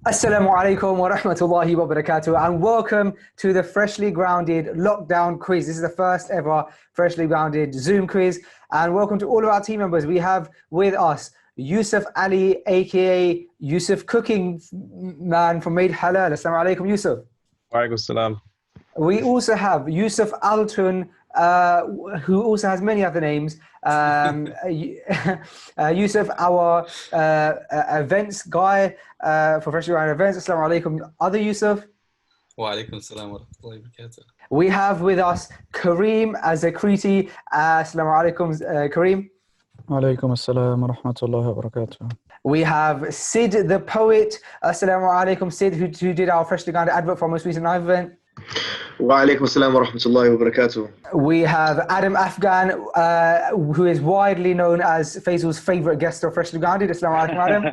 Assalamu alaikum wa rahmatullahi wa barakatuh, and welcome to the freshly grounded lockdown quiz. This is the first ever freshly grounded Zoom quiz, and welcome to all of our team members. We have with us Yusuf Ali, aka Yusuf Cooking Man from Made Halal. Assalamu alaikum, Yusuf. Wa alaikum salam. We also have Yusuf Altun, who also has many other names. Yusuf, our events guy for Freshly Grounded Events. Assalamu alaikum. Other Yusuf? Wa alaikum salam wa rahmatullahi wa barakatuh. We have with us Kareem Azakriti. Assalamu alaikum, Kareem. Alaikum assalam wa rahmatullahi wa barakatuh. We have Sid the poet. Assalamu alaikum, Sid, who did our Freshly Grounded advert for our most recent live event. Wa alaikum assalam wa rahmatullahi wa barakatuh. We have Adam Afghan, who is widely known as Faisal's favourite guest of Freshly Grounded. Assalamu alaikum, Adam.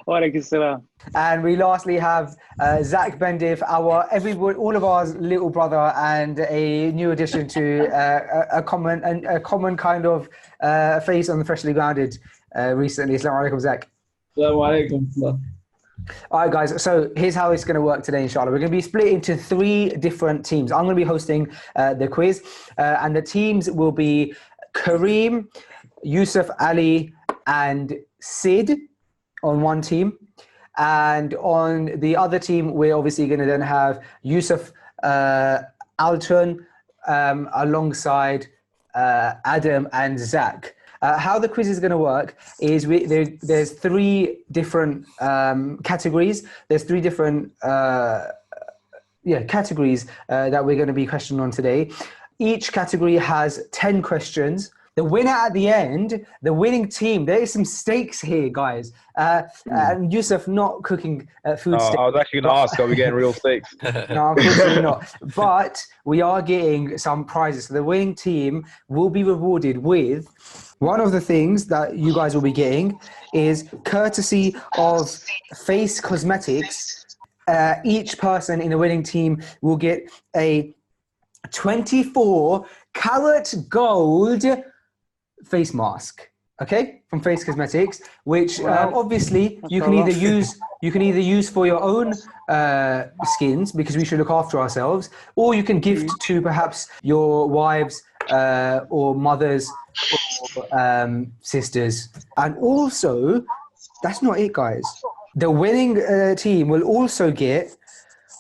Wa alaikum salam. And we lastly have Zach Bendif, all of ours little brother, and a new addition to a common kind of face on the Freshly Grounded recently. Assalamu alaikum, Zach. Assalamu alaikum. All right, guys, so here's how it's going to work today, inshallah. We're going to be split into 3 different teams. I'm going to be hosting the quiz, and the teams will be Kareem, Yusuf Ali, and Sid on one team. And on the other team, we're obviously going to then have Yusuf Altun alongside Adam and Zach. How the quiz is going to work is there's 3 different categories. There's 3 different categories that we're going to be questioning on today. Each category has 10 questions. The winner at the end, the winning team, there is some stakes here, guys. And Yusuf not cooking food steaks. I was actually going to ask, are we getting real steaks? No, unfortunately not. But we are getting some prizes. So the winning team will be rewarded with one of the things that you guys will be getting is courtesy of Face Cosmetics. Each person in the winning team will get a 24-karat gold face mask, okay, from Face Cosmetics, which obviously you can either use for your own skins, because we should look after ourselves, or you can gift to perhaps your wives or mothers or sisters. And also, that's not it, guys. The winning team will also get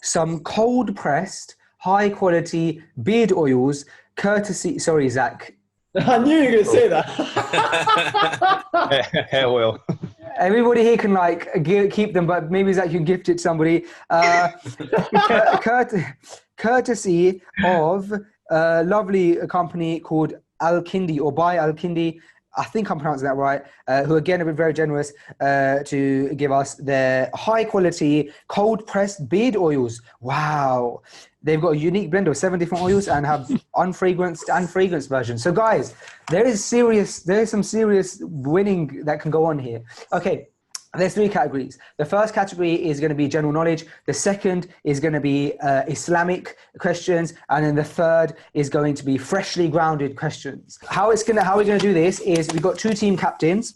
some cold pressed, high quality beard oils, courtesy. Sorry, Zach. I knew you were going to say that. Hair oil. Everybody here can keep them, but maybe Zach, you can gift it to somebody. Courtesy of a lovely company called Al-Kindi, or by Al-Kindi, I think I'm pronouncing that right, who again have been very generous to give us their high quality cold pressed beard oils. Wow. They've got a unique blend of 7 different oils and have unfragranced and fragrance versions. So guys, there is some serious winning that can go on here. Okay. There's 3 categories. The first category is going to be general knowledge. The second is going to be Islamic questions. And then the third is going to be freshly grounded questions. How we're going to do this is we've got 2 team captains.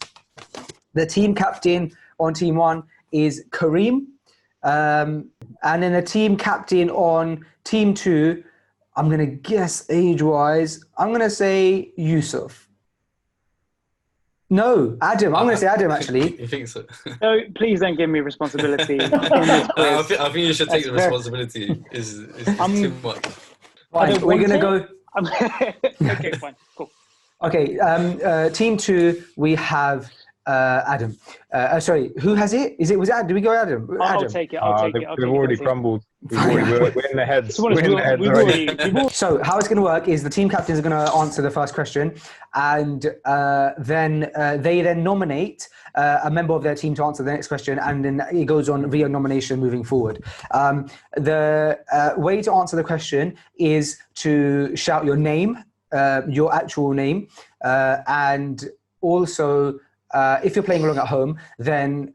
The team captain on team 1 is Kareem. And then the team captain on team 2, I'm going to guess age-wise, I'm going to say Yusuf. No, Adam. I'm going to say Adam, actually. You think so? No, please don't give me responsibility. in this I quiz. think you should take the responsibility. It's too much. Right, we're going to go... Okay, fine. Cool. Okay, team 2, we have Adam. Sorry, who has it? Was it Adam? Did we go Adam? I'll take it. I'll take it. They've already crumbled. We're in the heads. We're in the heads already. So how it's going to work is the team captains are going to answer the first question, and then they then nominate a member of their team to answer the next question, and then it goes on via nomination moving forward. The way to answer the question is to shout your name, your actual name, and also if you're playing along at home, then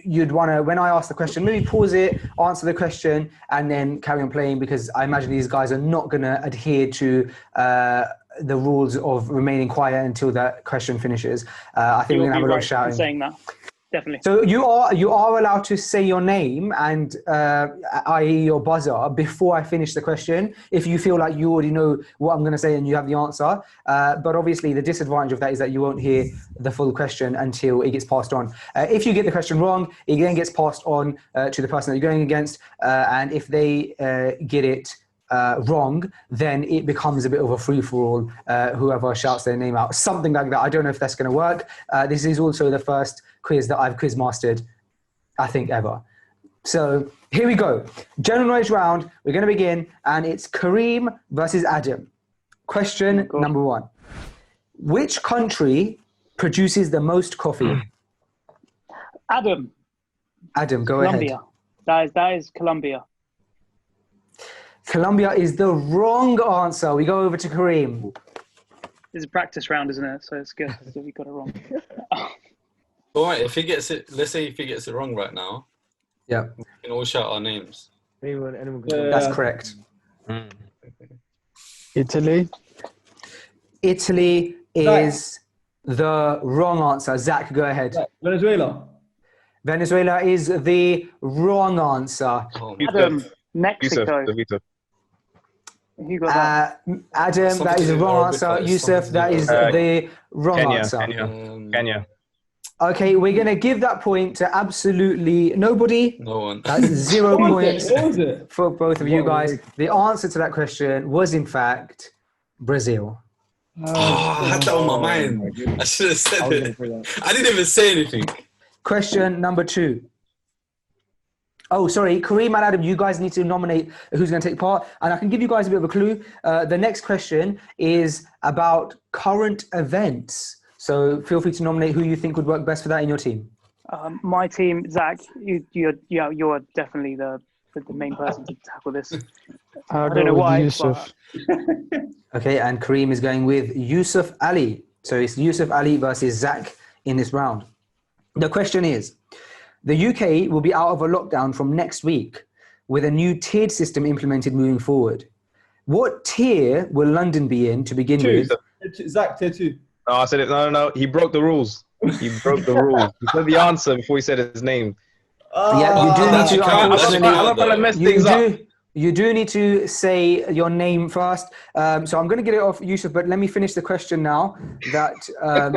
you'd want to, when I ask the question, maybe pause it, answer the question, and then carry on playing, because I imagine these guys are not going to adhere to the rules of remaining quiet until that question finishes. I think we're going to have a lot of shouting. Saying that. definitely. So you are allowed to say your name and i.e. your buzzer before I finish the question if you feel like you already know what I'm going to say and you have the answer. But obviously the disadvantage of that is that you won't hear the full question until it gets passed on. If you get the question wrong, it then gets passed on to the person that you're going against, and if they get it wrong, then it becomes a bit of a free-for-all, whoever shouts their name out, something like that. I don't know if that's going to work. This is also the first quiz that I've quiz mastered, I think, ever. So here we go. General knowledge round. We're going to begin, and it's Kareem versus Adam. Question number 1. Which country produces the most coffee? Adam, Go Colombia. ahead. That is Colombia. Colombia is the wrong answer. We go over to Kareem. It's a practice round, isn't it? So it's good that we got it wrong. All right, if he gets it, let's say if he gets it wrong right now, Yeah, we can all shout our names. Anyone can that's correct. Italy. Italy is the wrong answer. Zach, go ahead. Venezuela. Venezuela is the wrong answer. Oh, Adam, Mexico. Yusuf. Who got that? Adam, that is the wrong answer. Yusuf, that is the wrong answer. Kenya. Okay, we're going to give that point to absolutely nobody. No one. That's 0 points What was it? for both of you guys. The answer to that question was, in fact, Brazil. Oh, I had that on my mind. I should have said it. I didn't even say anything. Question number 2. Oh, sorry, Kareem and Adam, you guys need to nominate who's going to take part. And I can give you guys a bit of a clue. The next question is about current events. So feel free to nominate who you think would work best for that in your team. My team, Zach, you're definitely the main person to tackle this. I'll I don't know go with why. Yusuf. Okay, and Kareem is going with Yusuf Ali. So it's Yusuf Ali versus Zach in this round. The question is, the UK will be out of a lockdown from next week with a new tiered system implemented moving forward. What tier will London be in to begin with? Zach, tier 2. No, I said it. No. He broke the rules. He broke the rules. He said the answer before he said his name. Yeah, you do need to, I'm not gonna mess things up. You do need to say your name first. So I'm going to get it off Yusuf, but let me finish the question now that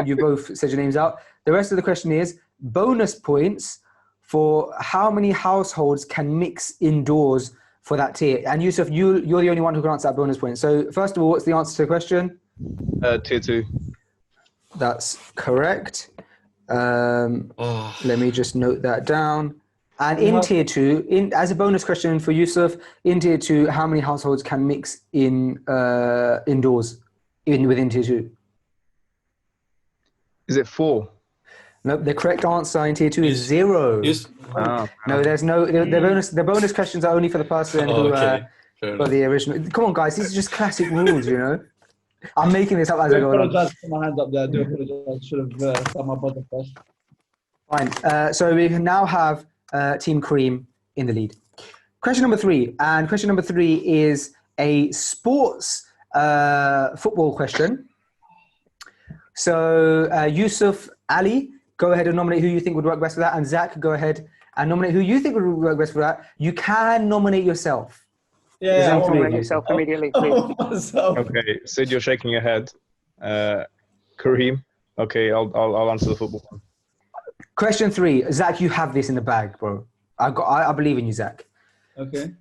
you both said your names out. The rest of the question is bonus points for how many households can mix indoors for that tier. And Yusuf, you're the only one who can answer that bonus point. So first of all, what's the answer to the question? Tier 2. That's correct. Let me just note that down. And in tier 2, as a bonus question for Yusuf, in tier 2, how many households can mix in indoors within tier 2? Is it 4? Nope. The correct answer in tier 2 is 0. No, there's no. The bonus questions are only for the person who for the original. Come on, guys. These are just classic rules, you know. I'm making this up as I go along. I apologize for my hands up there. I do apologize. I should have done my buzzer first. Fine. So we now have Team Kareem in the lead. Question number 3. And question number 3 is a sports football question. So Yusuf Ali, go ahead and nominate who you think would work best for that. And Zach, go ahead and nominate who you think would work best for that. You can nominate yourself. Yeah, nominate yourself immediately, please. Okay, Sid, you're shaking your head. Kareem, okay, I'll answer the football one. Question 3, Zach, you have this in the bag, bro. I believe in you, Zach. Okay.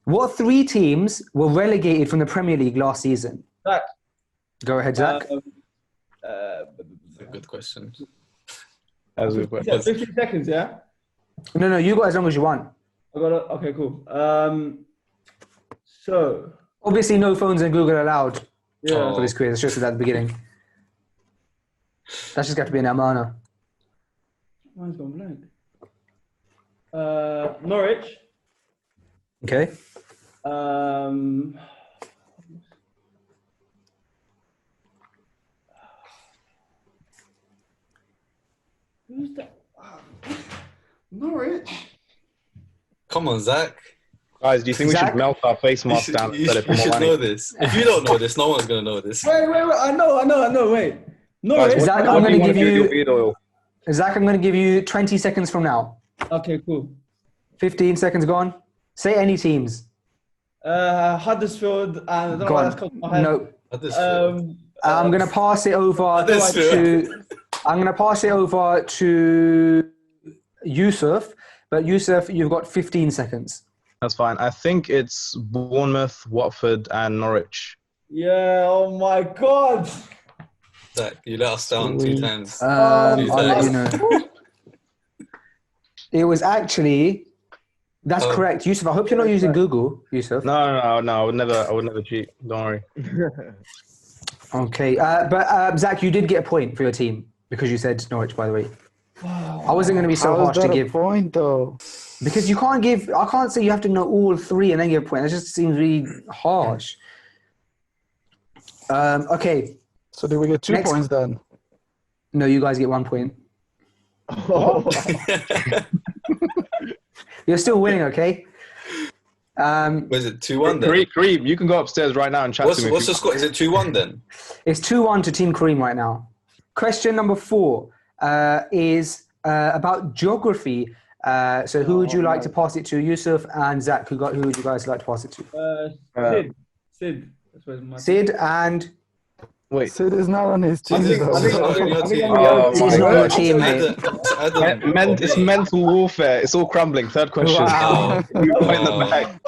What 3 teams were relegated from the Premier League last season? Zach. Go ahead, Zach. Good question. As we've 15 seconds, yeah? No, you got as long as you want. I got it. Okay, cool. So. Obviously, no phones and Google allowed Yeah. for this quiz. It's just at the beginning. That's just got to be an amana. Mine's gone blank. Norwich. Okay. Who's that? Norwich. Come on, Zach. Guys, do you think we Zach? should melt our face You mask should, down you instead of should more know money? this. If you don't know this, no one's gonna know this. Wait. I know. Wait. Norwich. Zach, What I'm do going to you give want to do with your you. beard oil? Zach, I'm going to give you 20 seconds from now. Okay, cool. 15 seconds gone. Say any teams. Huddersfield and I don't know why that's Gone. come to my head. No. Huddersfield. I'm going to pass it over Huddersfield. I'm going to pass it over to Yusuf. But Yusuf, you've got 15 seconds. That's fine. I think it's Bournemouth, Watford, and Norwich. Yeah, oh my God. Zach, you let us down 2 times. I'll let you know. It was actually... That's correct. Yusuf, I hope you're not using Google, Yusuf. No. I would never cheat. Don't worry. Okay. But Zach, you did get a point for your team because you said Norwich, by the way. I wasn't going to be so harsh to give. a point, though? Because you can't give... I can't say you have to know all 3 and then give a point. That just seems really harsh. Okay. So do we get 2 points then? No, you guys get 1 point. You're still winning, okay? Was it 2-1 then? Kareem, you can go upstairs right now and chat to me. What's the score? Is it 2-1 then? It's 2-1 to Team Kareem right now. Question number 4 is about geography. So who would you like to pass it to? Yusuf and Zach, who would you guys like to pass it to? Sid. That's where my Sid and... Wait. Sid is not on his team. Sid's not on your team, mate. It's mental warfare. It's all crumbling. Third question. Wow. You point in the back.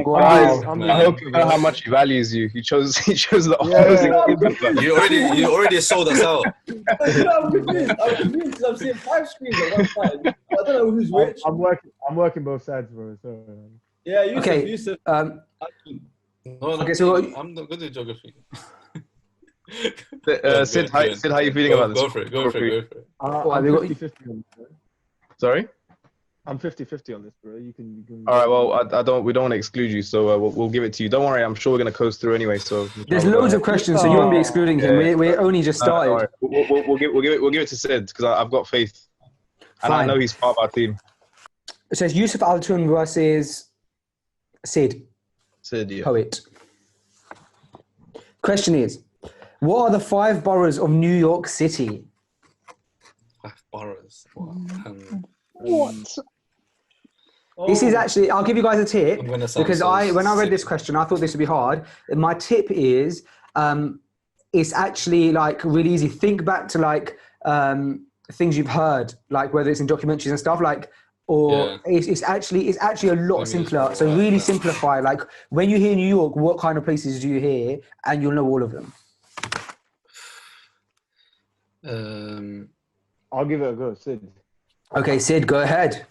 Guys, I hope you know how much he values you. He chose the opposing. You already sold us out. I'm confused because I'm seeing 5 screens at one time. I don't know who's which. I'm working both sides, bro. So. Yeah, Yusuf. Okay. Yusuf. Okay, so I'm not good at geography. Sid, how are you feeling about this? Go for it. I'm 50-50 on this, bro. Sorry? I'm 50-50 on this, bro. You can. All right. Well, we don't want to exclude you, so we'll give it to you. Don't worry. I'm sure we're gonna coast through anyway. So there's loads of questions, so you won't be excluding him. We're only just started. We'll give it to Sid because I've got faith, and I know he's part of our team. It says Yusuf Altun versus Sid. Sid, yeah. Poet. Question is, what are the 5 boroughs of New York City? 5 boroughs. What? This is actually, I'll give you guys a tip because when I read this sick. question, I thought this would be hard. My tip is, it's actually like really easy. Think back to like things you've heard, like whether it's in documentaries and stuff, like, or it's actually a lot simpler. So really simplify. Like when you hear New York, what kind of places do you hear? And you'll know all of them. I'll give it a go, Sid. Okay, Sid, go ahead.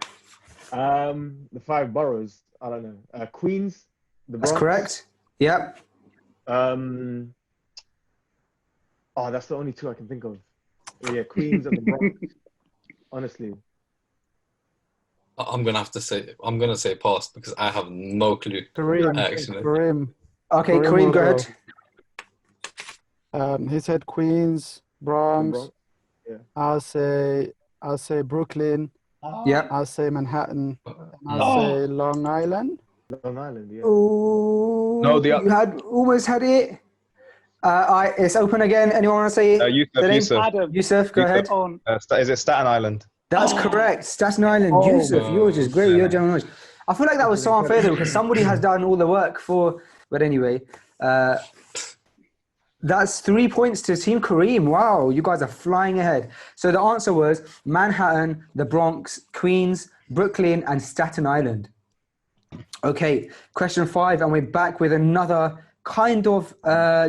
The 5 boroughs. I don't know. Queens. The Bronx. That's correct. Yep. That's the only 2 I can think of. Yeah, Queens and the Bronx. Honestly. I'm gonna say pass because I have no clue. Kareem. Okay, Kareem, go ahead. He said Queens, Bronx. Yeah. I'll say Brooklyn. Yeah. I'll say Manhattan. I'll say Long Island. Long Island, yeah. Oh, No, you almost had it. It's open again. Anyone want to say Yusuf. Adam. Yusuf, go ahead. Is it Staten Island? That's correct. Staten Island. Yusuf, yours is great. You're general knowledge. I feel like that was so unfair though because somebody has done all the work for. But anyway, that's 3 points to Team Kareem. Wow, you guys are flying ahead. So the answer was Manhattan, the Bronx, Queens, Brooklyn, and Staten Island. Okay, question 5, and we're back with another kind of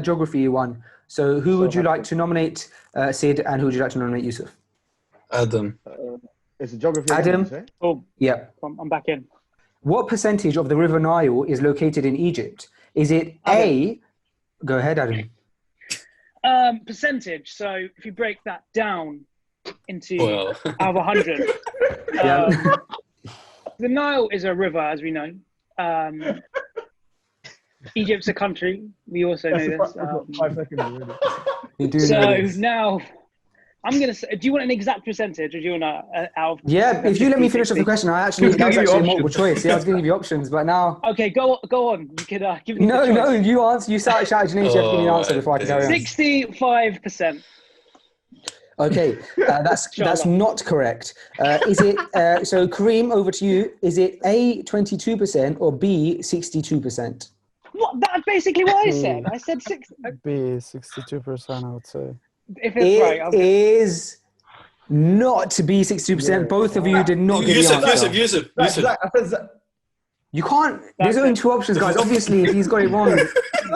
geography one. So who would you like to nominate, Sid, and who would you like to nominate, Yusuf? Adam. It's a geography. Adam? Oh, yeah. I'm back in. What percentage of the River Nile is located in Egypt? Is it A? Go ahead, Adam. Percentage. So if you break that down into out of 100, the Nile is a river, as we know. Egypt's a country. We also know this. 5 seconds already. You do know this. Now, I'm gonna say. Do you want an exact percentage, or do you want out of? Yeah, if you let me finish off the question, that was actually a multiple choice. Yeah, I was going to give you options, but now. Okay, go on. You can give me. No, you answer. You shouted your name. So you have to give me an answer before I can carry on. 65%. Okay, that's not correct. Is it so? Kareem, over to you. Is it A 22% or B 62%? What? That's basically what I said. I said 6. B 62%, I would say. If it's right, It is not to be 62%. Both of you did not get the answer. Yusuf. I said Zach. You can't. There's only two options, guys. Obviously, if he's got it wrong, That's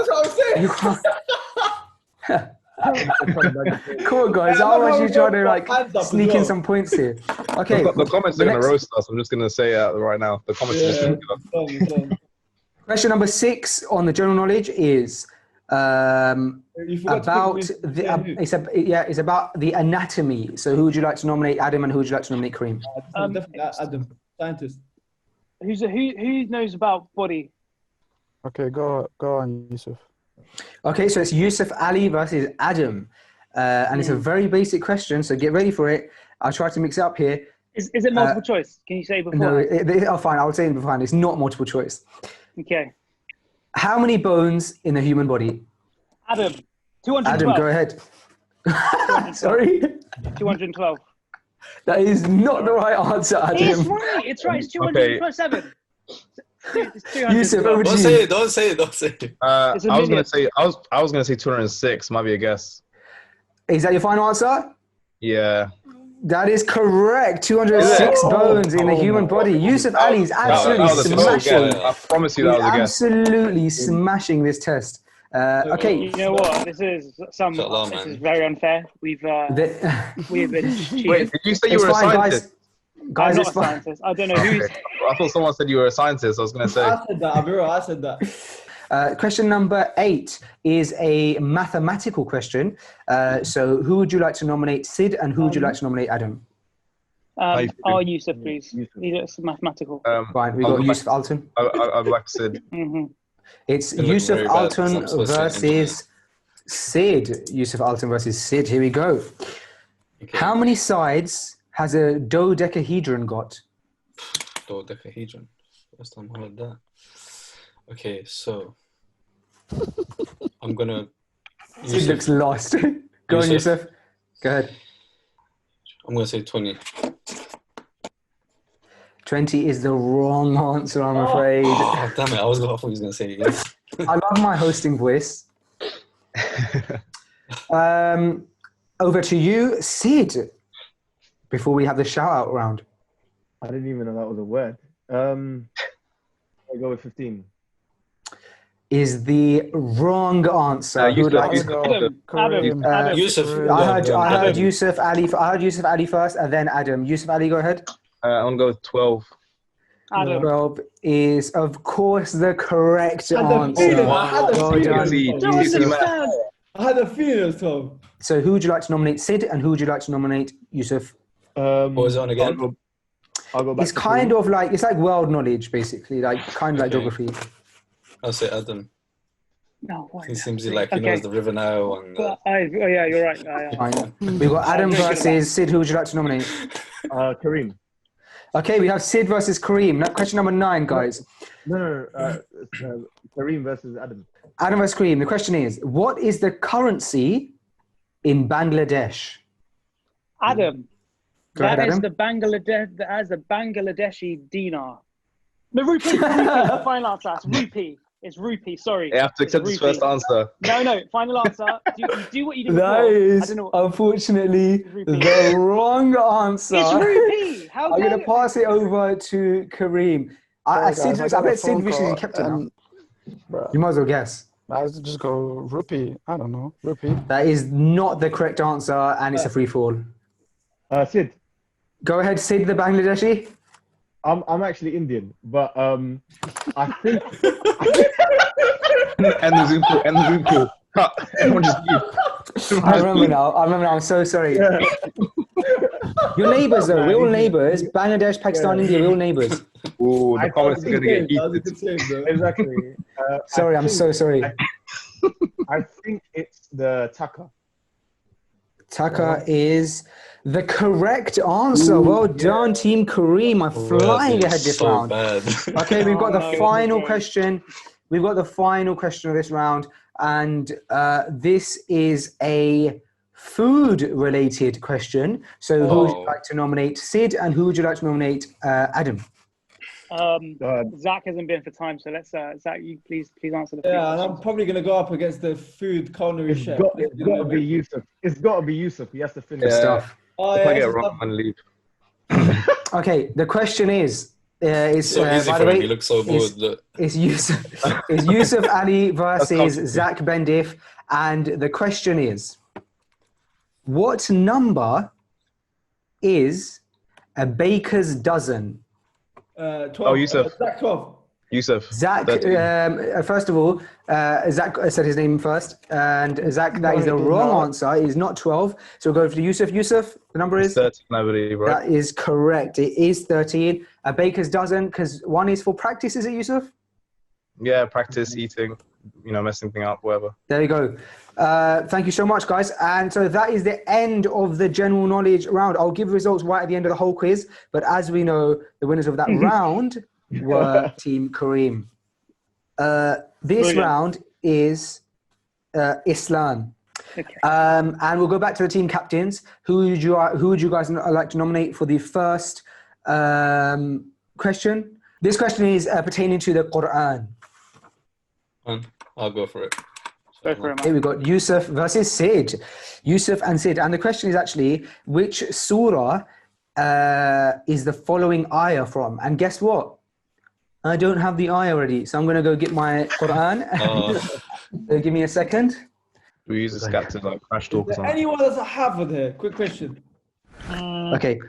what I'm saying. you can't. Come on, guys. How much you trying to like sneak in some points here? Okay. The comments are going to roast us. I'm just going to say it right now. The comments are just going to Question number 6 on the general knowledge is about it's about the anatomy. So who would you like to nominate, Adam, and who would you like to nominate, Kareem? Definitely Adam, scientist. Who knows about body? Okay, go on, Yusuf. Okay, so it's Yusuf Ali versus Adam, and it's a very basic question. So get ready for it. I'll try to mix it up here. Is it multiple choice? Can you say before? No, fine. I'll say it beforehand. It's not multiple choice. Okay. How many bones in the human body? Adam, 212. Adam, go ahead. Sorry? 212. That is not the right answer, Adam. It's right. It's 227. Yusuf, over to Don't you. say it. Don't say it. I was going to say 206. Might be a guess. Is that your final answer? Yeah. That is correct. 206 bones in the human body. Yusuf Ali is absolutely smashing. I promise you that was a guess. Absolutely smashing this test. Okay. You know what? This is very unfair. We've been cheated. Wait, did you say you were a scientist? Guys, I'm it's not a scientist. I don't know who's. I thought someone said you were a scientist. I was going to say. I said that, Abiro. I said that. Question number 8 is a mathematical question. So who would you like to nominate, Sid, and who would you like to nominate, Adam? Yusuf, please. It's mathematical. Fine, we got Yusuf Alton. I'd like Sid. It's Yusuf Alton versus Sid. Yusuf Alton versus Sid. Here we go. Okay. How many sides has a dodecahedron got? Dodecahedron. First time I heard that. Okay, so I'm gonna. Sid looks lost. Go on, Yusuf. Go ahead. I'm gonna say 20. 20 is the wrong answer, I'm afraid. Oh, damn it! I thought he was gonna say yes. I love my hosting voice. Over to you, Sid. Before we have the shout out round. I didn't even know that was a word. I'll go with 15. Is the wrong answer. Who would like to go? Adam. Yusuf. I heard Yusuf Ali. I heard Yusuf Ali first, and then Adam. Yusuf Ali, go ahead. I'm going to go with 12. Adam. 12 is, of course, the correct answer. I had a feeling it was 12. So, who would you like to nominate, Sid, and who would you like to nominate, Yusuf? What was it on again? I'll go back. It's kind of like world knowledge, basically, kind of like geography. I'll say Adam. No, why? He seems like he knows the river now. And, yeah, you're right. Fine. We've got Adam versus Sid. Who would you like to nominate? Kareem. Okay, we have Sid versus Kareem. Question number 9, guys. No. Kareem versus Adam. Adam versus Kareem. The question is, what is the currency in Bangladesh? Adam. Go ahead, Adam. That is the Bangladeshi dinar. No, rupee. Final answer. It's rupee. It's rupee. Sorry. You have to accept his first answer. No. Final answer. Do what you did That before. is, unfortunately, the wrong answer. It's rupee. How I'm going to pass it over to Kareem. I bet Sid wishes he kept it now. You might as well guess. I would just go rupee. I don't know. Rupee. That is not the correct answer, and it's a free fall. Sid. Go ahead, Sid, the Bangladeshi. I'm actually Indian, but I think. And the Zoom call. Everyone just leave. I remember now. I'm so sorry. Yeah. You're neighbours, though. We're all neighbours. Bangladesh, Pakistan, India, we're all neighbours. Ooh, the comments are going to get heated. Exactly. Sorry, I'm so sorry. I think it's the taka. Taka is the correct answer. Well done, Team Kareem. I'm flying ahead this round. Okay, we've got the final question. We've got the final question of this round, and this is a food-related question. So who would you like to nominate? Sid, and who would you like to nominate? Adam. Zach hasn't been for time, so let's Zach, you please answer the food Yeah, and questions. I'm probably gonna go up against the food culinary chef. It's got to be Yusuf. It's got to be Yusuf. He has to finish. Stuff. Oh, If yeah, I get this it is wrong, I'm lovely. gonna leave. Okay, the question is So easy by for the him. way, He looks so bored. Look. it's Yusuf Ali versus comfortable. Zach Bendif, and the question is, what number is a baker's dozen? 12. Oh, Yusuf. Zach 12. Yusuf. Zach, 13. first of all, Zach said his name first, and Zach, that is the wrong answer. It is not 12. So we'll go for Yusuf. Yusuf, the number is? 13, I believe, right? That is correct. It is 13. A baker's dozen, because one is for practice, is it, Yusuf? Yeah, practice, eating, messing thing up, whatever. There you go. Thank you so much, guys. And so that is the end of the general knowledge round. I'll give results right at the end of the whole quiz. But as we know, the winners of that round were Team Kareem. This round is Islam. Okay. And we'll go back to the team captains. Who would you guys like to nominate for the first question? This question is pertaining to the Quran. I'll go for it. Go for it, Here man. we got Yusuf versus Sid. Yusuf and Sid. And the question is actually, which surah is the following ayah from? And guess what? I don't have the ayah already, so I'm going to go get my Quran. Give me a second. We use this guy to like crash talk or Is there something. anyone that's a Hafid here? Quick question. Okay.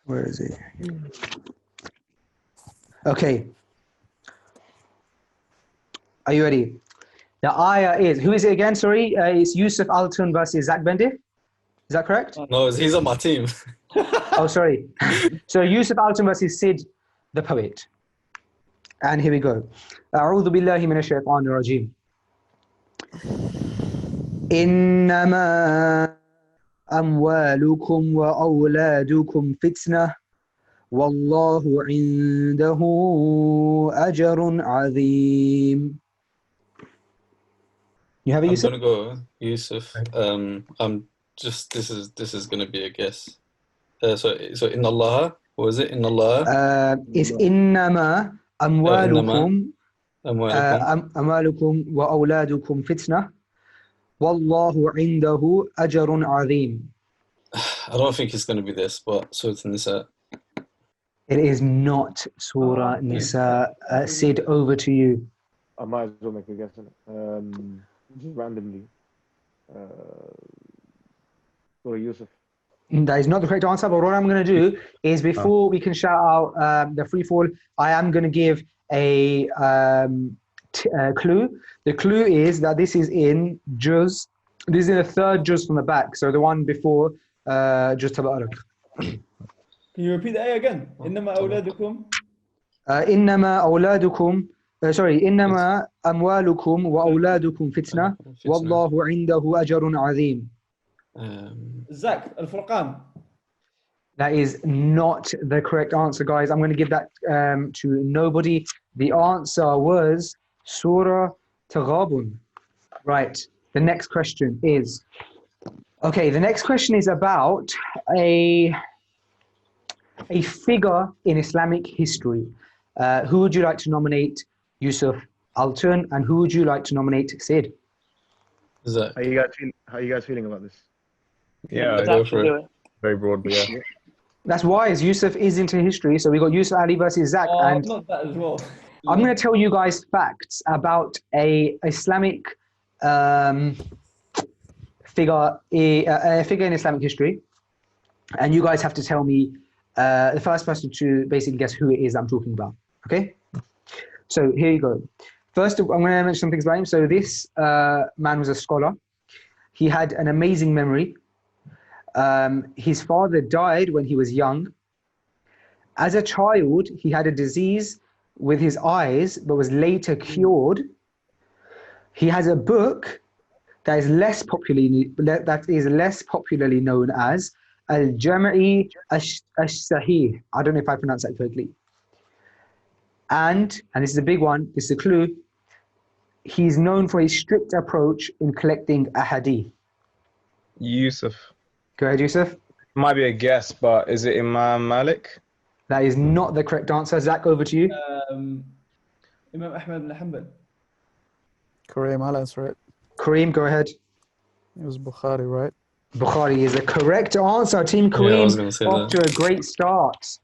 Where is he? Okay. Are you ready? The ayah is, who is it again? Sorry, it's Yusuf Altun versus Zach Bendif. Is that correct? No, he's on my team. Oh, sorry. So Yusuf Altun versus Sid, the poet. And here we go. أعوذ بالله من الشيطان الرجيم. إنما أموالكم وأولادكم فتنة والله عنده أجر عظيم. You have it, I'm Yusuf? gonna go Yusuf. I'm just this is gonna be a guess. So in Allah, what was it? In Allah. It's إنما أموالكم أموالكم وأولادكم فتنة والله عنده أجر عظيم. I don't think it's gonna be this, but Surah Nisa. It is not Surah Nisa. Sid, over to you. I might as well make a guess on it. Just randomly. Sorry, Yusuf. That is not the correct answer, but what I'm going to do is before we can shout out the free fall, I am going to give a clue. The clue is that this is in Juz. This is in the third Juz from the back, so the one before Juz Tabarak. Can you repeat the ayah again? إنما أولادكم إنما أولادكم إنما أموالكم وأولادكم فتنة والله عنده أجر عظيم. Zach Al-Furqan. That is not the correct answer, guys. I'm going to give that to nobody. The answer was Surah Taghabun. Right. The next question is... Okay, the next question is about a figure in Islamic history. Who would you like to nominate? Yusuf Altun. And who would you like to nominate? Sid. Zach. How are you guys feeling about this? Yeah, Zach go can for do it. Very broad, but yeah. That's wise. Yusuf is into history. So we got Yusuf Ali versus Zach. And Not that as well. I'm going to tell you guys facts about a Islamic figure in Islamic history. And you guys have to tell me the first person to basically guess who it is I'm talking about. Okay? So here you go. First, I'm going to mention some things about him. So this man was a scholar. He had an amazing memory. His father died when he was young. As a child, he had a disease with his eyes, but was later cured. He has a book that is less popularly known as Al-Jami' Ash-Sahih. I don't know if I pronounced that correctly. And this is a big one, this is a clue, he's known for his strict approach in collecting a hadith? Yusuf. Go ahead, Yusuf. Might be a guess, but is it Imam Malik? That is not the correct answer. Zach, over to you. Imam Ahmad ibn Hanbal. Kareem, I'll answer it. Kareem, go ahead. It was Bukhari, right? Bukhari is the correct answer. Team Kareem, I was gonna say off to a great start.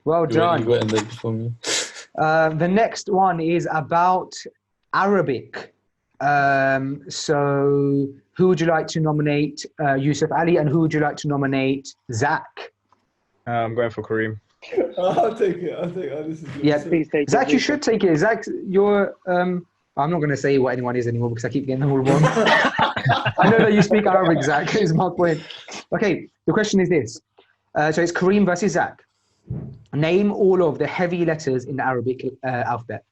Well done. You went in there before me. The next one is about Arabic. So who would you like to nominate? Yusuf Ali, and who would you like to nominate? Zach. I'm going for Kareem. I'll take it. I'll take it. This is good. Yeah, Please take Zach, it. you should take it. Zach, you're. I'm not going to say what anyone is anymore because I keep getting them all wrong. I know that you speak Arabic, Zach. Is my point. Okay, the question is this. So it's Kareem versus Zach. Name all of the heavy letters in the Arabic alphabet.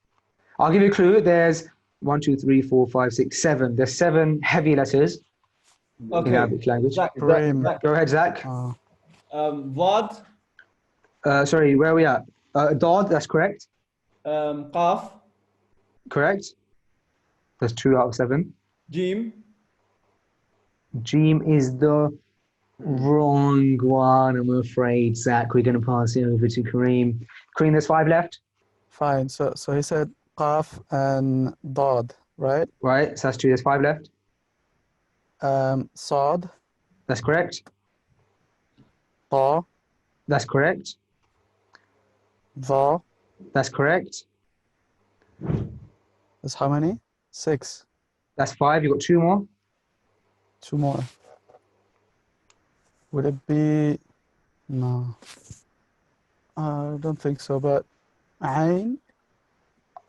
I'll give you a clue. There's 1, 2, 3, 4, 5, 6, 7. There's 7 heavy letters in Arabic language. Zach, Kareem. Go ahead, Zach. Vad, Sorry, where are we at? Dad, that's correct. Qaf, Correct. That's 2 out of 7. Jim, Jim is the wrong one, I'm afraid, Zach. We're going to pass it over to Kareem. Kareem, there's 5 left. Fine. So he said Qaf and Dad, right? Right, so that's 2. There's 5 left. Saad, That's correct. Ta, That's correct. Dha. That's correct. That's how many? 6. That's 5. You've got 2 more. 2 more. Would it be? No. I don't think so, but Ain?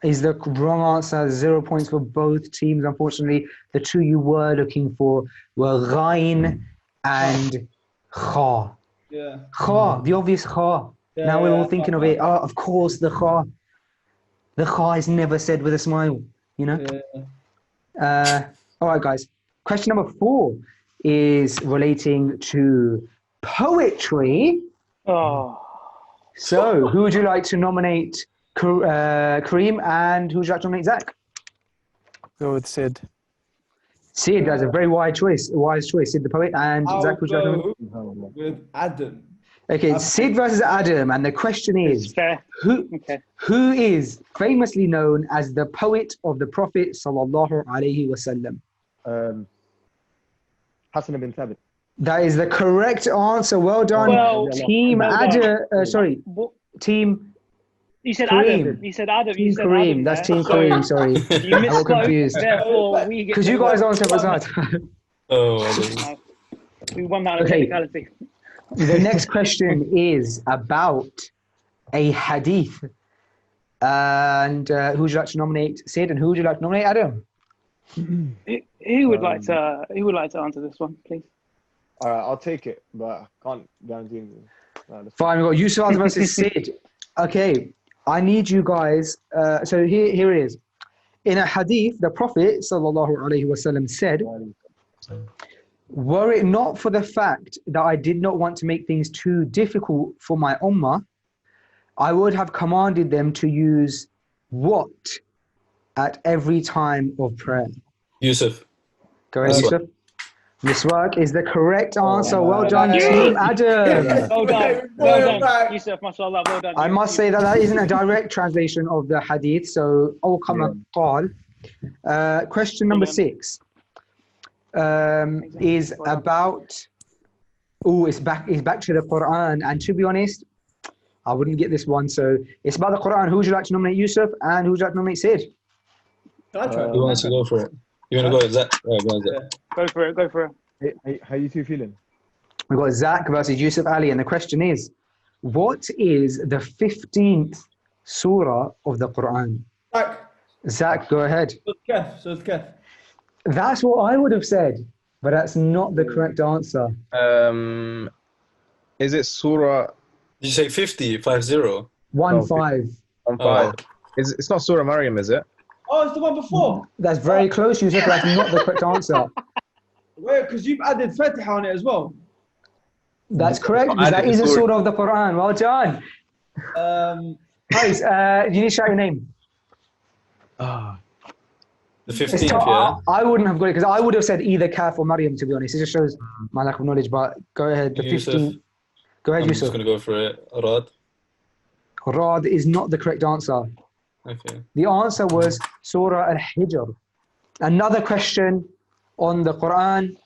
Is the wrong answer. 0 points for both teams. Unfortunately, the 2 you were looking for were Ghain and Kha. yeah. Kha, the obvious Kha. Now we're all thinking of it. Oh, of course, the Kha. The Kha is never said with a smile, you know? Yeah. All right, guys. Question number 4 is relating to poetry. Oh. So, who would you like to nominate? Kareem, and who would you like to nominate? Zach? Go with Sid. Sid, that's a very wise choice. Sid the poet, and I'll Zach, would you like to go nominate? with Adam. Okay, Sid versus Adam, and the question It's is, fair. who Okay. who is famously known as the poet of the Prophet sallallahu alaihi wasallam? Hassan ibn Thabit. That is the correct answer. Well done, Well, Team well Adam. What? Team You said Kareem. Adam. You said Adam. Team You said Kareem. Adam. That's there. Team So Kareem. Sorry, You I got misspoke. confused Therefore, we get. because you guys answered separate sides. Oh, We won that on Okay. technicality. The next question is about a hadith. And who would you like to nominate, Sid, and who would you like to nominate, Adam? Who would like to? Who would like to answer this one, please? All right, I'll take it, but I can't guarantee anything. Fine, we've got Yusuf versus Sid. Okay, I need you guys. So here it is. In a hadith, the Prophet sallallahu alaihi wasallam said, "Were it not for the fact that I did not want to make things too difficult for my ummah, I would have commanded them to use what at every time of prayer?" Yusuf. Go ahead, Yusuf. Miswak is the correct answer. Well done, Team Adam. Well done. Well done. Yusuf, mashallah. Well done. I must say that isn't a direct translation of the hadith. So, question number 6 is about. It's back to the Quran. And to be honest, I wouldn't get this one. So it's about the Quran. Who would you like to nominate, Yusuf? And who would you like to nominate, Sid? Who wants to go for it? You want to go with Zach? Right, go on, Zach. Go for it. Go for it. Hey, how you two feeling? We've got Zach versus Yusuf Ali. And the question is, what is the 15th surah of the Quran? Zach, go ahead. So it's Kaf. That's what I would have said, but that's not the correct answer. Is it Surah Did you say 50? 50? 1-5. 1-5? It's not Surah Maryam, is it? Oh, it's the one before. That's very close, Yusuf, but that's not the correct answer. Wait, because you've added Fatiha on it as well. That's correct, because that is a surah of the Quran. Well done. Guys, you need to shout your name. The 15th, yeah. I wouldn't have got it because I would have said either Kaf or Maryam, to be honest. It just shows my lack of knowledge. But go ahead, the Yusuf. 15th. Go ahead, I'm Yusuf. just going to go for it. Rad. Rad is not the correct answer. Okay. The answer was Surah Al-Hijr. Another question on the Quran.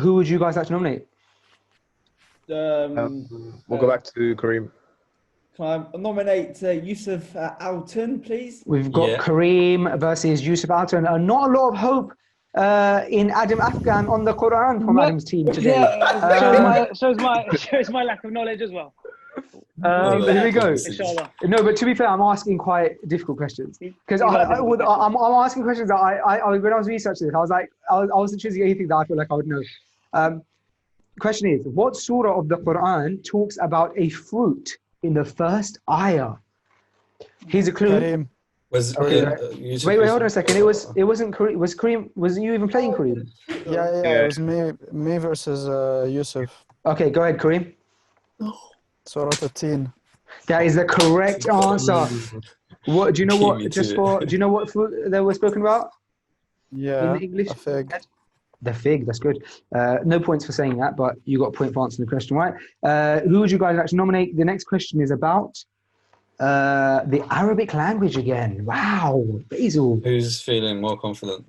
Who would you guys like to nominate? We'll go back to Kareem. Can I nominate Yusuf Alton, please? We've got Kareem versus Yusuf Alton. Not a lot of hope in Adam Afghan on the Quran from Adam's team today. Yeah, shows my lack of knowledge as well. Here we go. Inshallah. No, but to be fair, I'm asking quite difficult questions because I'm asking questions that I when I was researching this, I was like, I wasn't choosing anything that I feel like I would know. Question is, what surah of the Quran talks about a fruit in the first ayah? Here's a clue. Kareem. Wait, hold on a second. It wasn't Kareem. Was Kareem? Was you even playing Kareem? Yeah. It was me versus Yusuf. Okay, go ahead, Kareem. Surah Al-Tin. That is the correct answer. What do you know? What do you know what fruit they were spoken about? Yeah, in English. a fig. The fig. That's good. No points for saying that, but you got a point for answering the question right. Who would you guys like to nominate? The next question is about the Arabic language again. Wow, Basil. Who's feeling more confident?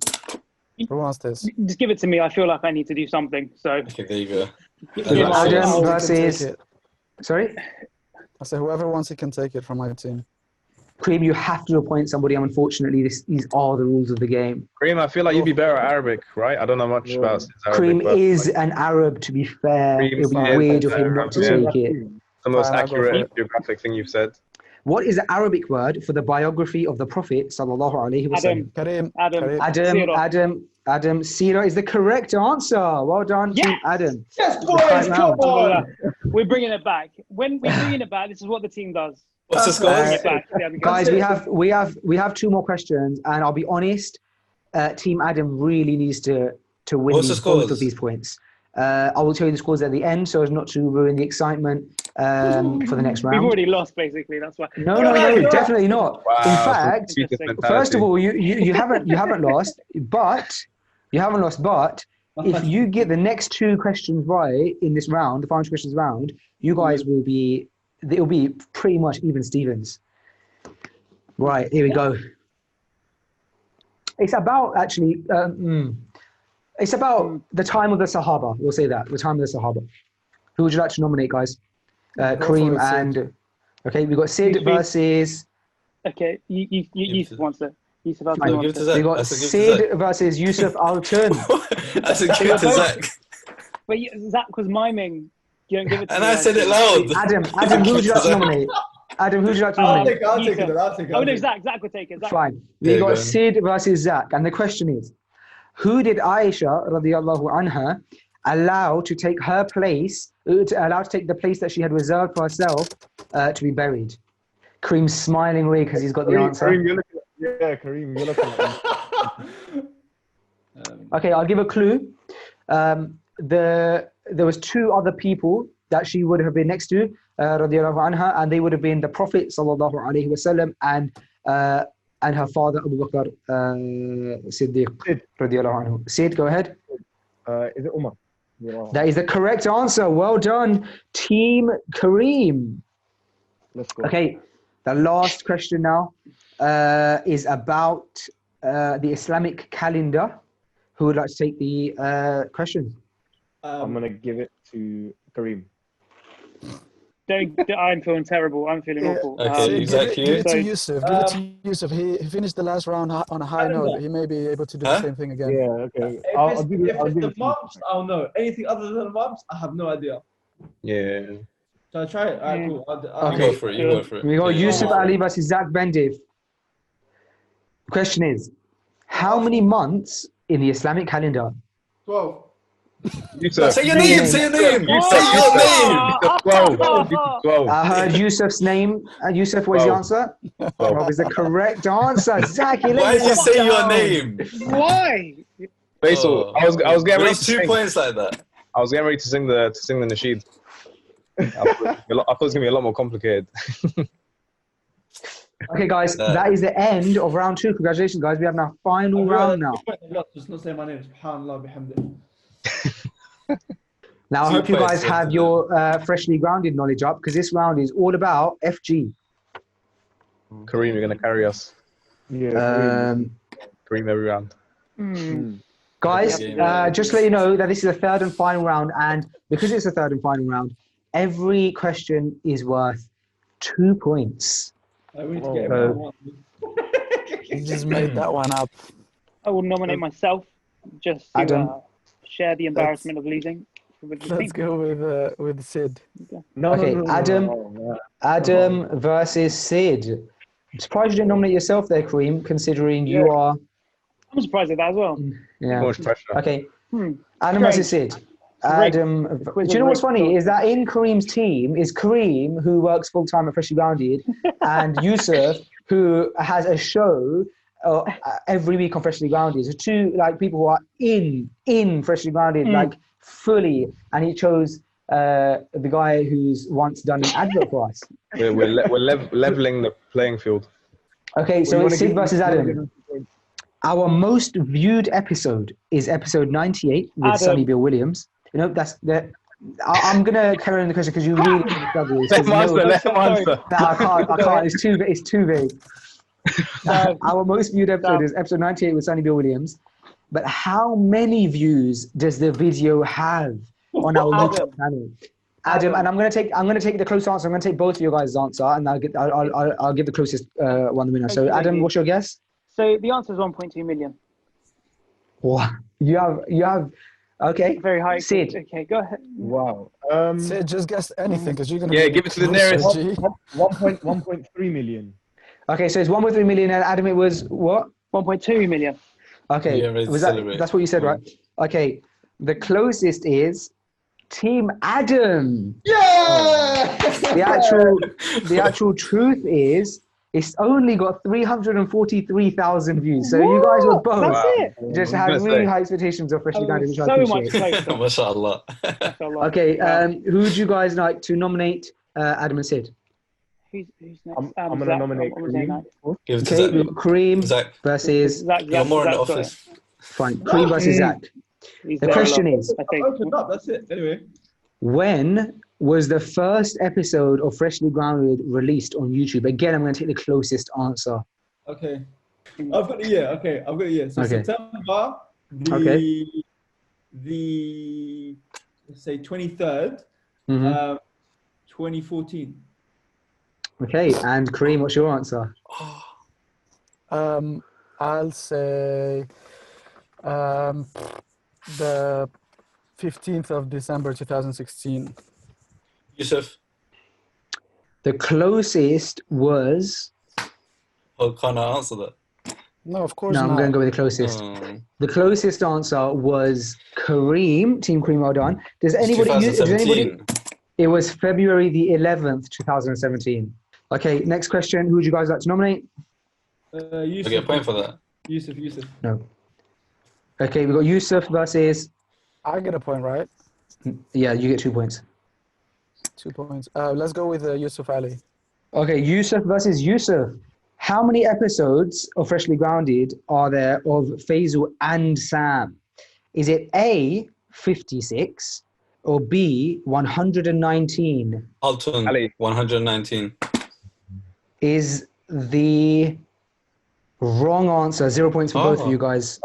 Who wants this? Just give it to me. I feel like I need to do something. So. Okay, there you go. Adam versus. Sorry? I said whoever wants it can take it from my team. Kareem, you have to appoint somebody. Unfortunately, these are the rules of the game. Kareem, I feel like you'd be better at Arabic, right? I don't know much about Arabic. Kareem is an Arab, to be fair. It would be weird of him not to take it. The most accurate geographic thing you've said. What is the Arabic word for the biography of the Prophet sallallahu alaihi wasallam? Adam. Sirah is the correct answer. Well done, Team Adam. Yes, boys, come on. We're bringing it back. When we're bringing it back, this is what the team does. What's the score? Guys, we have two more questions, and I'll be honest, Team Adam really needs to win both of these points. I will tell you the scores at the end, so as not to ruin the excitement for the next round. We've already lost, basically. That's why. No, definitely not. Wow, in fact, first of all, you haven't lost, but if you get the next two questions right in this round, the final questions round, you guys will be. It'll be pretty much even Stevens. Right, here we go. It's about actually. It's about the time of the Sahaba. We'll say that, the time of the Sahaba. Who would you like to nominate, guys? Kareem and... Okay, we've got Sid versus... Okay, Yusuf wants it. Yusuf Alton wants it. We've got Sid versus Yusuf Alton. That's a give it to Zach. Wait, Zach was miming. You don't give it to me. And I said it loud. Adam, who would you like to nominate? Adam, who would you like to nominate? I'll take it. Oh, no, Zach would take it. Fine. We got Sid versus Zach. And the question is, who did Aisha radiallahu anha allow to take her place, allow to take the place that she had reserved for herself to be buried? Kareem's smiling away because he's got the answer. Kareem, you're looking at me. Okay, I'll give a clue. There was two other people that she would have been next to, radiallahu anha, and they would have been the Prophet sallallahu alaihi wasallam and her father Abu Bakr Siddiq radiallahu anhu. Sid, go ahead. Is it Umar? That is the correct answer. Well done, Team Kareem. Let's go. Okay, the last question now is about the Islamic calendar. Who would like to take the question? I'm going to give it to Kareem. I'm feeling terrible. I'm feeling awful. Okay, exactly. Give it to Yusuf. Give it to Yusuf. He finished the last round on a high note. He may be able to do the same thing again. Yeah, okay. If it's the mumps, I'll know. Anything other than the mumps, I have no idea. Yeah. Shall I try it? All right, cool. I'll go for it. You go for it. We got Yusuf Ali versus Zach Bendiv. The question is, how many months in the Islamic calendar? 12. Say your name! Say your name! Say your name! 12. I heard Yusuf's name. Yusuf, what's the answer? 12 is the correct answer. Zach, why did you say your name? Why? Basil, I was getting ready to 2 points like that. I was getting ready to sing the nasheed. I thought it was gonna be a lot more complicated. Okay, guys, that is the end of round 2. Congratulations, guys. We have our final round now. Just not say my name. Subhanallah bihamdih. Now, I hope you guys have your freshly grounded knowledge up, because this round is all about FG. Kareem, you're gonna carry us. Yeah. Kareem every round. Guys, just to let you know that this is the third and final round, and because it's the third and final round, every question is worth 2 points. We need to get everyone. You just made that one up. I will nominate myself just to share the embarrassment of losing. Let's go with Sid. Adam versus Sid. I'm surprised you didn't nominate yourself there, Kareem, considering you are... I'm surprised at that as well. Yeah. Much pressure. Okay. Adam versus Sid. Adam, do you know what's funny? Is that in Kareem's team is Kareem, who works full-time at Freshly Grounded, and Yusuf, who has a show every week on Freshly Grounded. So two people who are in Freshly Grounded, fully, and he chose the guy who's once done an advert for us. We're leveling the playing field. Okay, so it's Sid versus Adam. Our most viewed episode is episode 98 with Sonny Bill Williams. You know, I'm gonna carry on the question because you really struggle. Let him answer. I can't. It's too vague. Our most viewed episode is episode 98 with Sonny Bill Williams. But how many views does the video have on our YouTube channel? Adam, and I'm gonna take the close answer. I'm gonna take both of your guys' answer, and I'll give the closest one the winner. So Adam, what's your guess? So the answer is 1.2 million. Wow, you have. Okay. Very high. Sid. Okay, go ahead. Wow. Sid, just guess anything because you're gonna. Yeah, give it to the nearest. 1.3 million. Okay, so it's 1.3 million, and Adam, it was what? 1.2 million. Okay, that's what you said, right? Okay, the closest is Team Adam. Yeah. The actual truth is it's only got 343,000 views. So you guys were both just had really high expectations of Freshly Grounded, which I appreciate. So much closer. MashaAllah. Okay, who would you guys like to nominate Adam and Sid? Who's next? I'm going to nominate Kareem. Okay, we've got Kareem versus... Zach. You're more in the office. Fine, Kareem versus Zach. The question is... Opened up, that's it. Anyway. When was the first episode of Freshly Grounded released on YouTube? Again, I'm going to take the closest answer. Okay. I've got a year. Okay, I've got a year. So September the let's say 23rd, 2014. Okay, and Kareem, what's your answer? I'll say the 15th of December 2016. Yusuf. The closest was... Oh, can't I answer that? No, of course not. No, I'm going to go with the closest. The closest answer was Kareem. Team Kareem, well done. Does anybody... It was February the 11th, 2017. Okay, next question. Who would you guys like to nominate? Yusuf. I get a point for that. Yusuf. No. Okay, we've got Yusuf versus... I get a point, right? Yeah, you get 2 points. 2 points. Let's go with Yusuf Ali. Okay, Yusuf versus Yusuf. How many episodes of Freshly Grounded are there of Faisal and Sam? Is it A, 56, or B, 119? Alton, Ali. 119. Is the wrong answer. 0 points for both of you guys.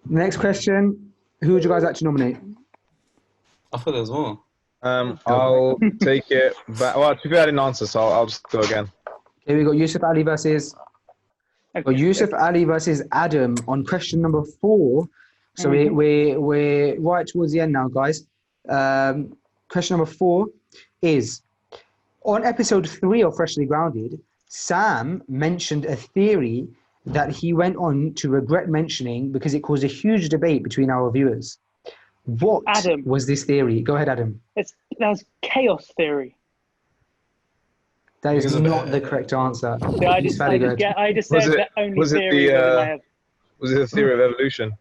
Next question. Who would you guys like to nominate? I thought there was more. I'll take it back. Well, to be fair, I didn't answer, so I'll just go again. Okay, we got Yusuf Ali versus... Yusuf Ali versus Adam on question number 4. So we're right towards the end now, guys. Question number 4 is, on episode 3 of Freshly Grounded, Sam mentioned a theory that he went on to regret mentioning because it caused a huge debate between our viewers. What was this theory? Go ahead, Adam. That's chaos theory. That is not the correct answer. Yeah, I just said the only theory in my head. Was it the theory of evolution?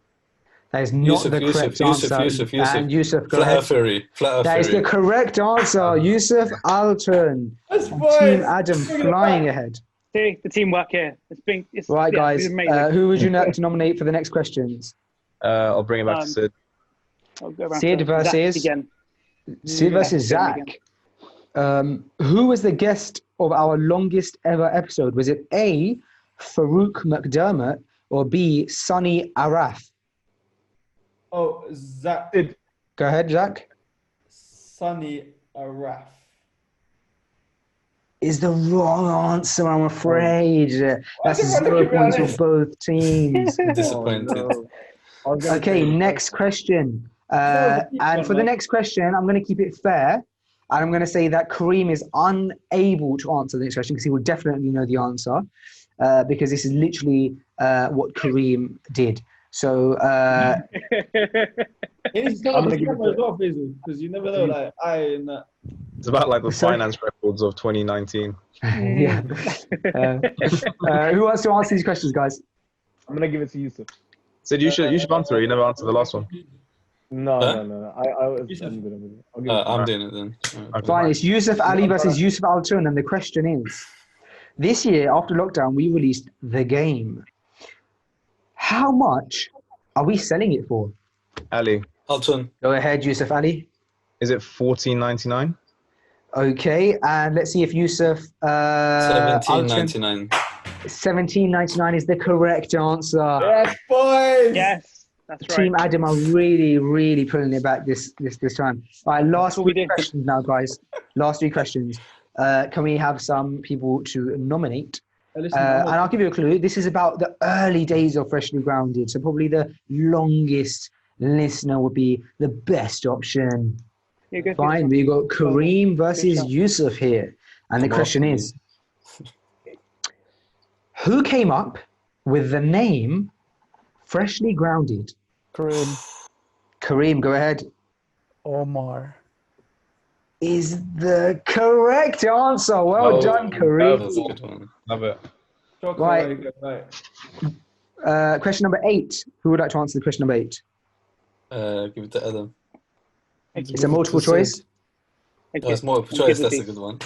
That is not the correct answer. Yusuf. And Yusuf, go Flat ahead. Earth theory. Flat Earth That is the theory. correct answer. Yusuf Alton. That's Team fine. Adam Bring it flying back. ahead. See the teamwork here. It's Right, yeah, guys. it's amazing. Who would you like to nominate for the next questions? I'll bring it back to Sid. I'll go around Sid to versus Zach again. Sid versus Zach Zach. Who was the guest of our longest ever episode? Was it A, Farouk McDermott, or B, Sunny Araf? Oh, Zach. Go ahead, Zach. Sunny Araf. Is the wrong answer, I'm afraid. That's everyone 0 looking points at for both teams. Disappointed. Okay, next question. And for the next question, I'm going to keep it fair. And I'm going to say that Kareem is unable to answer the next question because he will definitely know the answer. Because this is literally what Kareem did. So It needs to come up as well, Faisal, because you never know. Like It's about like the finance records of 2019. yeah. Who wants to answer these questions, guys? I'm gonna give it to Yusuf. Sid, you should answer it. You never answered the last one. No. I'm good. I'll give it to I'm doing it then. Okay. Fine, it's Yusuf Ali versus Yusuf Altun, and the question is, this year after lockdown, we released the game. How much are we selling it for? Ali, Alton. Go ahead, Yusuf Ali. is it $14.99? Okay, and let's see if Yusuf $17.99. $17.99 is the correct answer. Yes, boys. Yes, that's right. Team Adam are really pulling it back this time. All right, last what we three did. questions now, guys. Last 3 questions. Can we have some people to nominate? Listen, And I'll give you a clue. This is about the early days of Freshly Grounded. So probably the longest listener would be the best option. Yeah, go for Fine, it. we got Kareem versus shot. Yusuf here. And the question is, who came up with the name Freshly Grounded? Kareem, go ahead. Omar. Is the correct answer. Well done, Kareem. That was a good one. Love it. Right. Question number 8. Who would like to answer the question number 8? Give it to Adam. It's a multiple choice. That's more of a choice. That's a good one.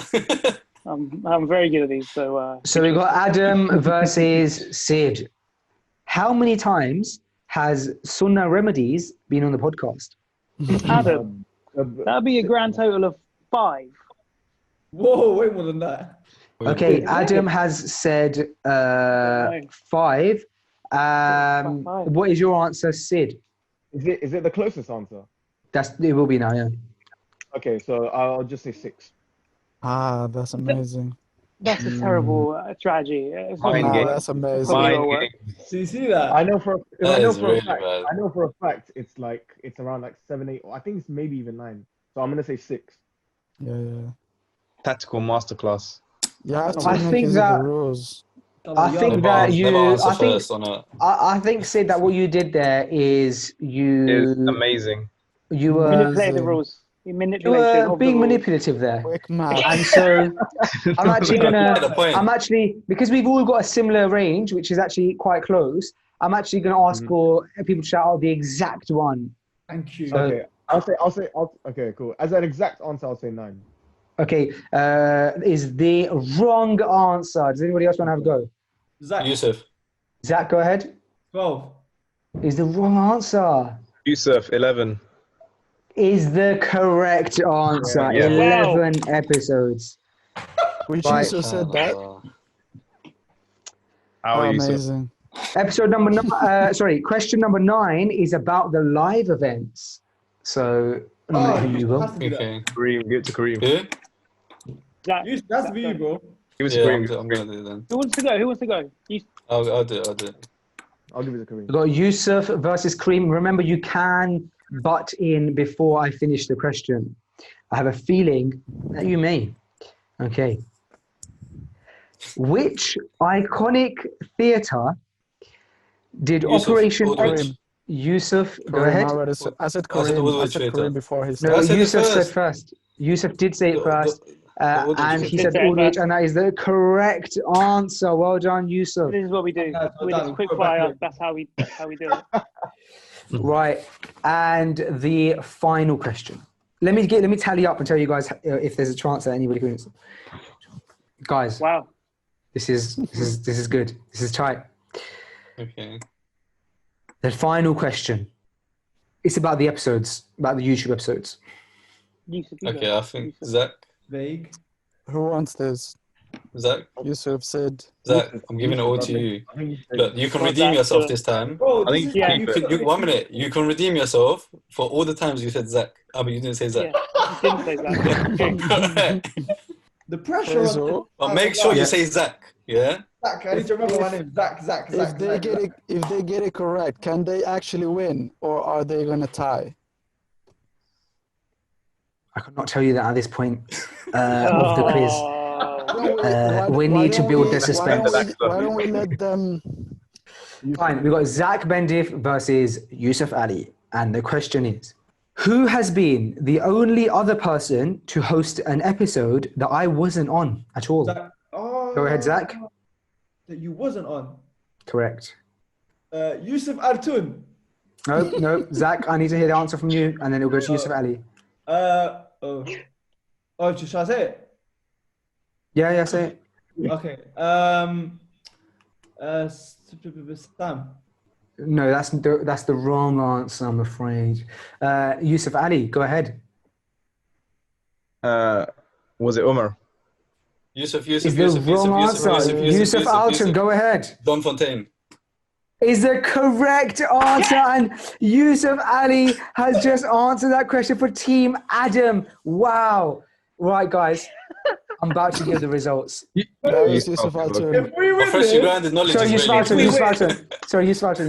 I'm very good at these. So we've got Adam versus Sid. How many times has Sunnah Remedies been on the podcast? Adam, that'll be a grand total of 5. Whoa, way more than that. Okay, Adam has said 5. What is your answer, Sid? Is it the closest answer? It will be now, yeah. Okay, so I'll just say 6. Ah, that's amazing. That's a terrible strategy. It's not Mind gonna game. work. That's amazing. Probably Mind won't work. game. So you see that? I know for That is really a fact. bad. I know for a fact it's around like 7, 8. I think it's maybe even 9. So I'm gonna say 6. Yeah. Tactical masterclass. Yeah, I think that- the rules. I think that I think, Sid, that what you did there is It's amazing. you were Manipulate the rules. Manipulation of being the rules. manipulative there. Quick math. And so I'm actually because we've all got a similar range, which is actually quite close. I'm actually going to ask for people to shout out the exact one. Thank you. Okay, okay, cool. As an exact answer, I'll say 9. Okay, is the wrong answer. Does anybody else want to have a go? Zach. Yusuf. Zach, go ahead. 12. Is the wrong answer. Yusuf, 11. Is the correct answer. Yeah. 11 episodes. Which Right. also said that. How are you, Yusuf? Amazing. Episode number 9. Question number 9 is about the live events. So, you go. Okay. Kareem, give it to Kareem. Who? Zach, That's me, bro. Give it to Yeah, Kareem. I'm gonna do it then. Who wants to go? Who wants to go? I'll do it. I'll give it to Kareem. We've got Yusuf versus Kareem. Remember, you can butt in before I finish the question. I have a feeling that you may. Okay. Which iconic theatre did Yusuf, Operation Woodbridge. Yusuf, go Kareem, ahead. I said I said Kareem. I Woodbridge said Theatre. Kareem before he No, started. I said it Yusuf said first. first. Yusuf did say it first. Woodbridge. And he Did said say it Aldrich, first. and that is the correct answer. Well done, Yusuf. This is what we do. Well We done. just quick Go fire. back. That's how we do it. Right, and the final question. Let me tally up and tell you guys if there's a chance that anybody can answer. Guys, Wow. this is good. This is tight. Okay. The final question. It's about the episodes, about the YouTube episodes. Okay, I think Zach. Vague. Who wants this? Zach. Yusuf said. Zach, I'm giving it all to you. Look, you can redeem yourself this time. Bro, I think You 1 minute. You can redeem yourself for all the times you said Zach. But you didn't say Zach. Yeah, you didn't say Zach. the pressure on But make sure you say Zach. Yeah. Zach, I need to remember my name. Zach. If they get it correct, can they actually win, or are they gonna tie? I could not tell you that at this point of the quiz. We need to build the suspense. Why don't we let them? Fine, we've got Zach Bendif versus Yusuf Ali. And the question is, who has been the only other person to host an episode that I wasn't on at all? Zach. Oh, go ahead, Zach. That you wasn't on. Correct. Yusuf Altun. No, Zach, I need to hear the answer from you, and then it'll go to Yusuf Ali. Should I say it? Yeah, say it. Okay. Sam. No, that's the wrong answer, I'm afraid. Yusuf Ali, go ahead. Was it Umar? Yusuf, Yusuf Alton, go ahead. Don Fontaine. Is the correct answer, and Yusuf Ali has just answered that question for Team Adam. Wow. Right, guys. I'm about to give the results. Yusuf Alton. Freshly grounded knowledge. Sorry, Yusuf Alton.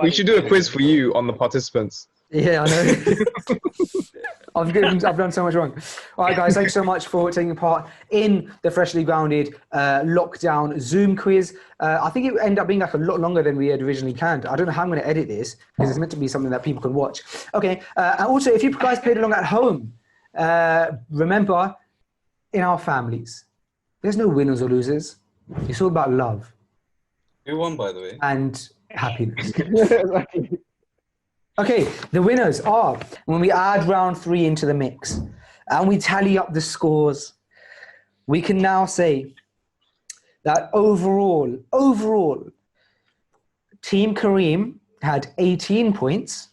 We should do a quiz for you on the participants. Yeah, I know. I've done so much wrong. All right, guys, thanks so much for taking part in the Freshly Grounded lockdown Zoom quiz. I think it ended up being like a lot longer than we had originally planned. I don't know how I'm going to edit this because it's meant to be something that people can watch. Okay, and also, if you guys played along at home, remember, in our families, there's no winners or losers. It's all about love. Who won, by the way? And happiness. Okay, the winners are, when we add round 3 into the mix and we tally up the scores, we can now say that overall, Team Kareem had 18 points.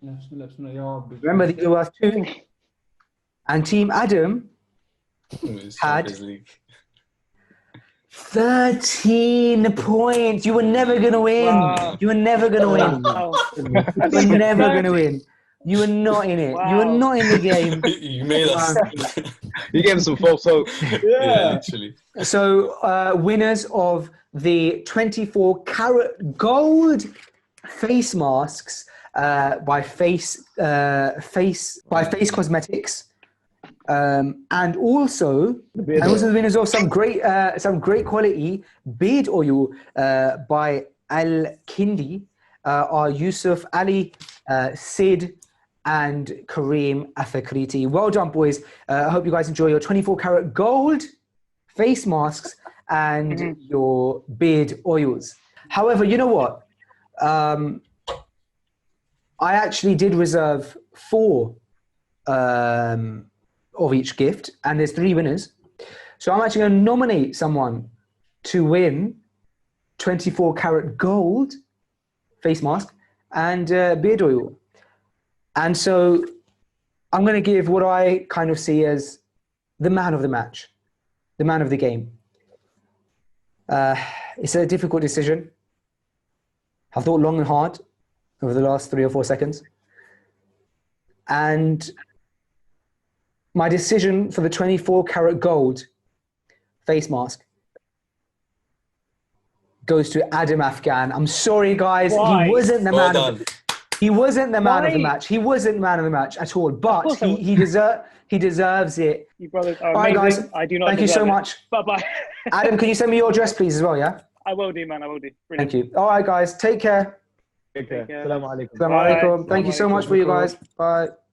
Remember that you were 2. And Team Adam had 13 points. You were never going to win. Wow. You were never going to win. You were never going to win. You were not in it. Wow. You were not in the game. You made us. You gave us some false hope. Yeah, literally. So, winners of the 24-karat gold face masks by Face Cosmetics. And also the winners of some great quality beard oil by Al-Kindi are Yusuf Ali, Sid, and Kareem Afakriti. Well done, boys. I hope you guys enjoy your 24-karat gold face masks and your beard oils. However, you know what? I actually did reserve 4 of each gift, and there's 3 winners. So I'm actually going to nominate someone to win 24-karat gold face mask and beard oil. And so I'm going to give what I kind of see as the man of the match, the man of the game. It's a difficult decision. I've thought long and hard over the last 3 or 4 seconds. And my decision for the 24-karat gold face mask goes to Adam Afghan. I'm sorry, guys. Why? He wasn't the man of the match. He wasn't the man of the match at all. But he deserves it. You brothers are all right, amazing. guys. I do not. Thank you so much. Bye-bye. Adam, can you send me your address, please, as well? Yeah. I will do, man. I will do. Brilliant. Thank you. All right, guys. Take care. Take care. Assalamu alaikum. Assalamu alaikum. Thank you so much for you guys. Bye.